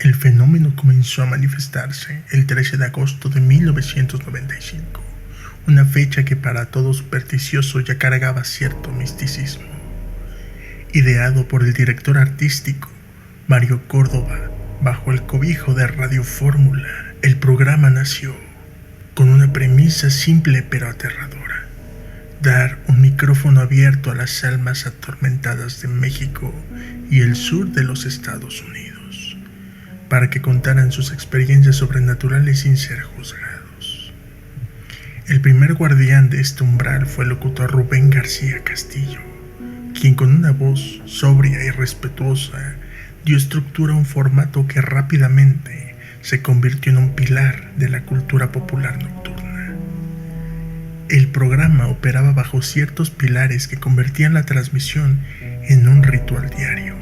El fenómeno comenzó a manifestarse el 13 de agosto de 1995, una fecha que para todo supersticioso ya cargaba cierto misticismo. Ideado por el director artístico Mario Córdoba, bajo el cobijo de Radio Fórmula, el programa nació con una premisa simple pero aterradora: dar un micrófono abierto a las almas atormentadas de México y el sur de los Estados Unidos, para que contaran sus experiencias sobrenaturales sin ser juzgados. El primer guardián de este umbral fue el locutor Rubén García Castillo, quien con una voz sobria y respetuosa dio estructura a un formato que rápidamente se convirtió en un pilar de la cultura popular nocturna. El programa operaba bajo ciertos pilares que convertían la transmisión en un ritual diario.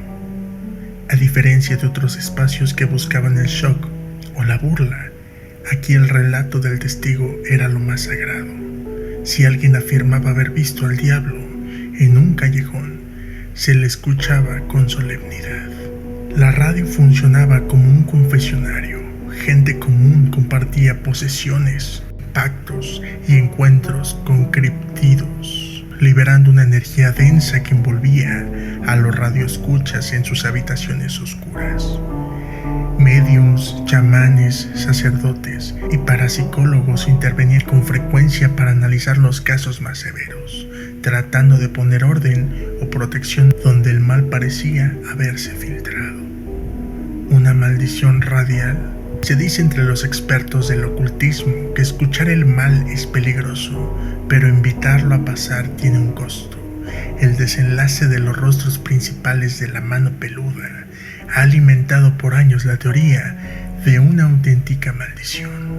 A diferencia de otros espacios que buscaban el shock o la burla, aquí el relato del testigo era lo más sagrado. Si alguien afirmaba haber visto al diablo en un callejón, se le escuchaba con solemnidad. La radio funcionaba como un confesionario. Gente común compartía posesiones, pactos y encuentros con criptidos, liberando una energía densa que envolvía a los radioescuchas en sus habitaciones oscuras. Médiums, chamanes, sacerdotes y parapsicólogos intervenían con frecuencia para analizar los casos más severos, tratando de poner orden o protección donde el mal parecía haberse filtrado. Una maldición radial. Se dice entre los expertos del ocultismo que escuchar el mal es peligroso, pero invitarlo a pasar tiene un costo. El desenlace de los rostros principales de la mano peluda ha alimentado por años la teoría de una auténtica maldición.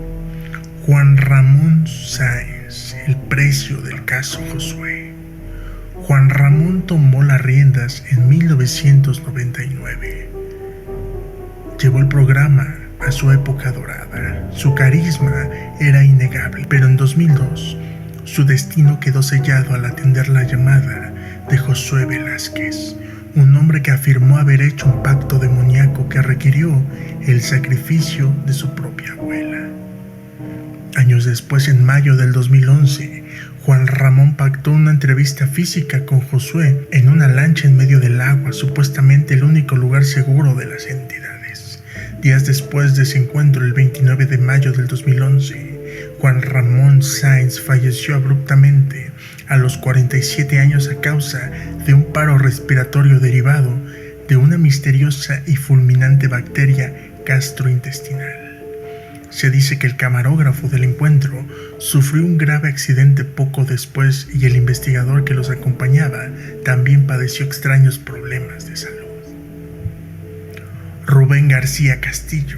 Juan Ramón Sáenz, el precio del caso Josué. Juan Ramón tomó las riendas en 1999. Llevó el programa a su época dorada. Su carisma era innegable, pero en 2002 su destino quedó sellado al atender la llamada de Josué Velázquez, un hombre que afirmó haber hecho un pacto demoníaco que requirió el sacrificio de su propia abuela. Años después, en mayo del 2011, Juan Ramón pactó una entrevista física con Josué en una lancha en medio del agua, supuestamente el único lugar seguro de las entidades. Días después de ese encuentro, el 29 de mayo del 2011, Juan Ramón Sáenz falleció abruptamente a los 47 años a causa de un paro respiratorio derivado de una misteriosa y fulminante bacteria gastrointestinal. Se dice que el camarógrafo del encuentro sufrió un grave accidente poco después y el investigador que los acompañaba también padeció extraños problemas de salud. Rubén García Castillo,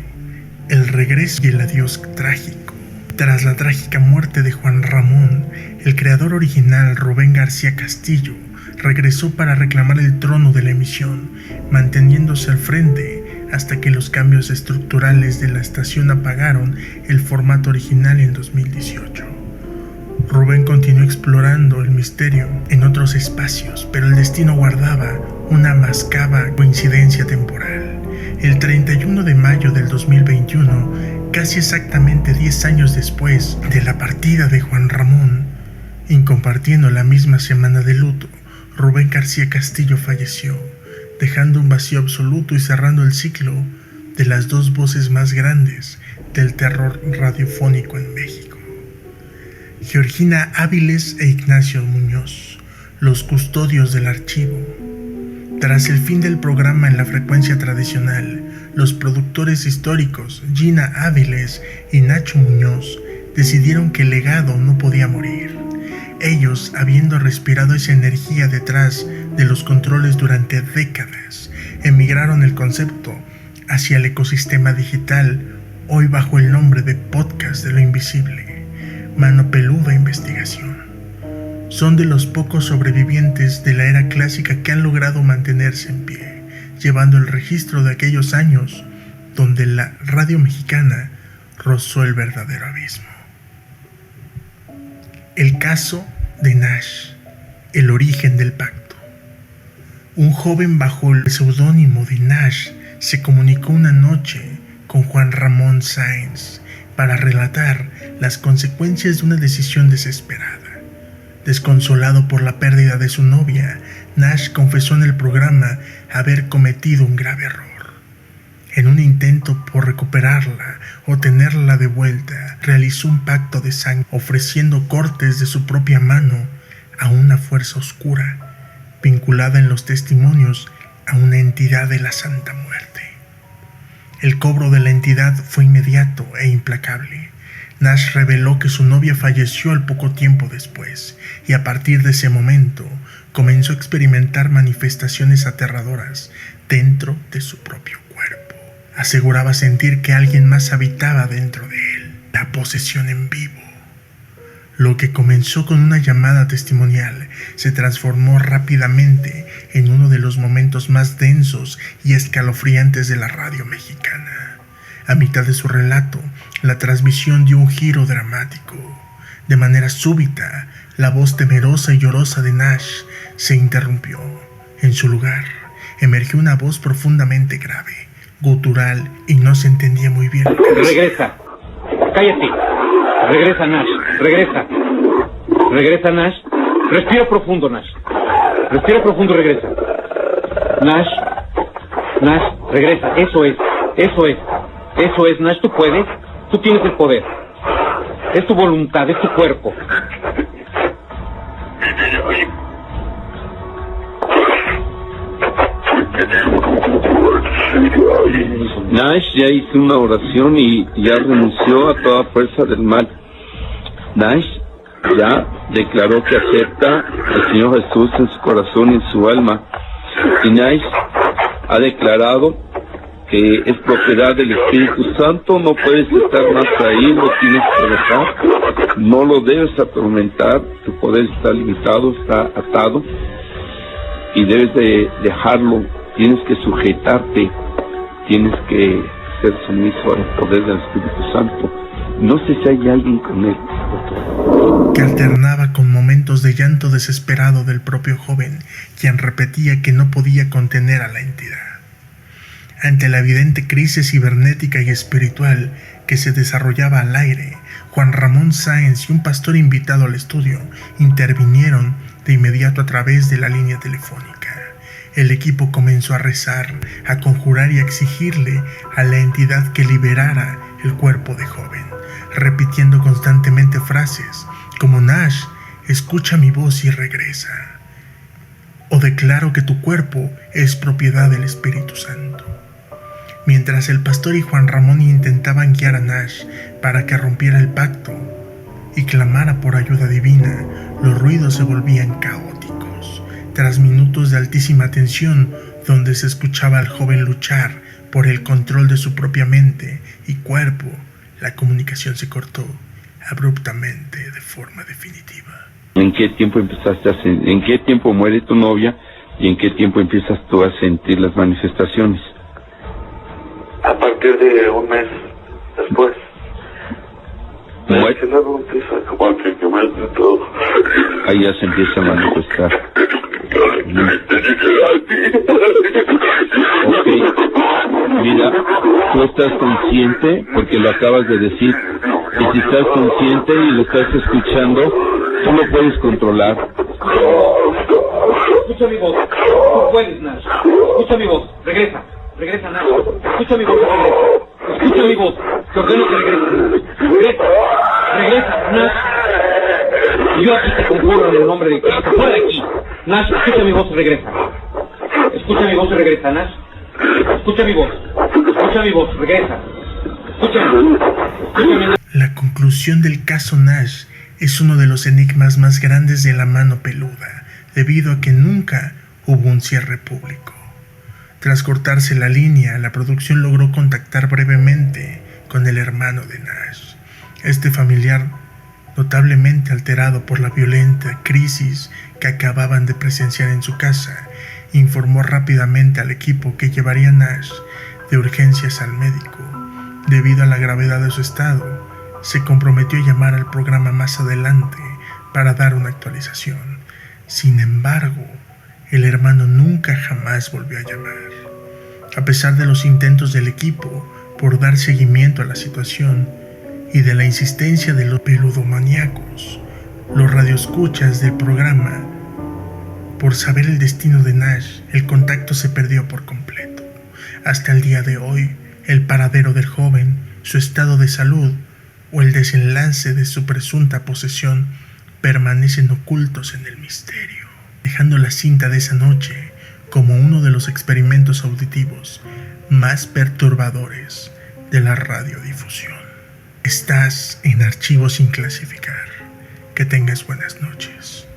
el regreso y el adiós trágico. Tras la trágica muerte de Juan Ramón, el creador original Rubén García Castillo regresó para reclamar el trono de la emisión, manteniéndose al frente hasta que los cambios estructurales de la estación apagaron el formato original en 2018. Rubén continuó explorando el misterio en otros espacios, pero el destino guardaba una macabra coincidencia temporal. El 31 de mayo del 2021, casi exactamente 10 años después de la partida de Juan Ramón, y compartiendo la misma semana de luto, Rubén García Castillo falleció, dejando un vacío absoluto y cerrando el ciclo de las dos voces más grandes del terror radiofónico en México. Georgina Áviles e Ignacio Muñoz, los custodios del archivo. Tras el fin del programa en la frecuencia tradicional, los productores históricos Gina Áviles y Nacho Muñoz decidieron que el legado no podía morir. Ellos, habiendo respirado esa energía detrás de los controles durante décadas, emigraron el concepto hacia el ecosistema digital, hoy bajo el nombre de Podcast de lo Invisible, Mano Peluda Investigación. Son de los pocos sobrevivientes de la era clásica que han logrado mantenerse en pie, llevando el registro de aquellos años donde la radio mexicana rozó el verdadero abismo. El caso de Nash. El origen del pacto. Un joven bajo el seudónimo de Nash se comunicó una noche con Juan Ramón Sáenz para relatar las consecuencias de una decisión desesperada. Desconsolado por la pérdida de su novia, Nash confesó en el programa haber cometido un grave error. En un intento por recuperarla o tenerla de vuelta, realizó un pacto de sangre ofreciendo cortes de su propia mano a una fuerza oscura, vinculada en los testimonios a una entidad de la Santa Muerte. El cobro de la entidad fue inmediato e implacable. Nash reveló que su novia falleció al poco tiempo después, y a partir de ese momento comenzó a experimentar manifestaciones aterradoras dentro de su propio cuerpo. Aseguraba sentir que alguien más habitaba dentro de él, la posesión en vivo. Lo que comenzó con una llamada testimonial se transformó rápidamente en uno de los momentos más densos y escalofriantes de la radio mexicana. A mitad de su relato, la transmisión dio un giro dramático. De manera súbita, la voz temerosa y llorosa de Nash se interrumpió. En su lugar, emergió una voz profundamente grave, gutural, y no se entendía muy bien. Regresa. Cállate. Regresa, Nash. Regresa. Regresa, Nash. Respira profundo, Nash. Respira profundo y regresa. Nash. Nash, regresa. Eso es. Eso es. Eso es, Nash. Tú puedes. Tú tienes el poder. Es tu voluntad, es tu cuerpo. Nash ya hizo una oración y ya renunció a toda fuerza del mal. Nash ya declaró que acepta al Señor Jesús en su corazón y en su alma. Y Nash ha declarado que es propiedad del Espíritu Santo. No puedes estar más ahí, lo tienes que dejar, no lo debes atormentar, tu poder está limitado, está atado y debes de dejarlo, tienes que sujetarte, tienes que ser sumiso al poder del Espíritu Santo. No sé si hay alguien con él, que alternaba con momentos de llanto desesperado del propio joven, quien repetía que no podía contener a la entidad. Ante la evidente crisis cibernética y espiritual que se desarrollaba al aire, Juan Ramón Sáenz y un pastor invitado al estudio intervinieron de inmediato a través de la línea telefónica. El equipo comenzó a rezar, a conjurar y a exigirle a la entidad que liberara el cuerpo de joven, repitiendo constantemente frases como Nash, escucha mi voz y regresa, o declaro que tu cuerpo es propiedad del Espíritu Santo. Mientras el pastor y Juan Ramón intentaban guiar a Nash para que rompiera el pacto y clamara por ayuda divina, los ruidos se volvían caóticos. Tras minutos de altísima tensión, donde se escuchaba al joven luchar por el control de su propia mente y cuerpo, la comunicación se cortó abruptamente de forma definitiva. ¿En qué tiempo empezaste en qué tiempo muere tu novia y en qué tiempo empiezas tú a sentir las manifestaciones? A partir de un mes después. ¿Muere? Luego empieza como que quemarse todo. Ahí ya se empieza a manifestar. Ok. Mira, tú estás consciente, porque lo acabas de decir, y si estás consciente y lo estás escuchando, tú lo puedes controlar. Escucha mi voz. Tú puedes, Nash. Escucha mi voz. Regresa. Regresa, Nash. Escucha mi voz y regresa. Escucha mi voz. Te ordeno que regreses, Nash. Regresa. Regresa, Nash. Yo aquí te conjuro en el nombre de Cristo. Fuera de aquí. Nash, escucha mi voz y regresa. Escucha mi voz y regresa, Nash. Escucha mi voz. Escucha mi voz. Regresa. Escúchame. Escúchame, Nash. La conclusión del caso Nash es uno de los enigmas más grandes de la mano peluda, debido a que nunca hubo un cierre público. Tras cortarse la línea, la producción logró contactar brevemente con el hermano de Nash. Este familiar, notablemente alterado por la violenta crisis que acababan de presenciar en su casa, informó rápidamente al equipo que llevaría a Nash de urgencias al médico. Debido a la gravedad de su estado, se comprometió a llamar al programa más adelante para dar una actualización. Sin embargo, el hermano nunca jamás volvió a llamar. A pesar de los intentos del equipo por dar seguimiento a la situación y de la insistencia de los peludomaníacos, los radioescuchas del programa, por saber el destino de Nash, el contacto se perdió por completo. Hasta el día de hoy, el paradero del joven, su estado de salud o el desenlace de su presunta posesión permanecen ocultos en el misterio, dejando la cinta de esa noche como uno de los experimentos auditivos más perturbadores de la radiodifusión. Estás en Archivos sin clasificar. Que tengas buenas noches.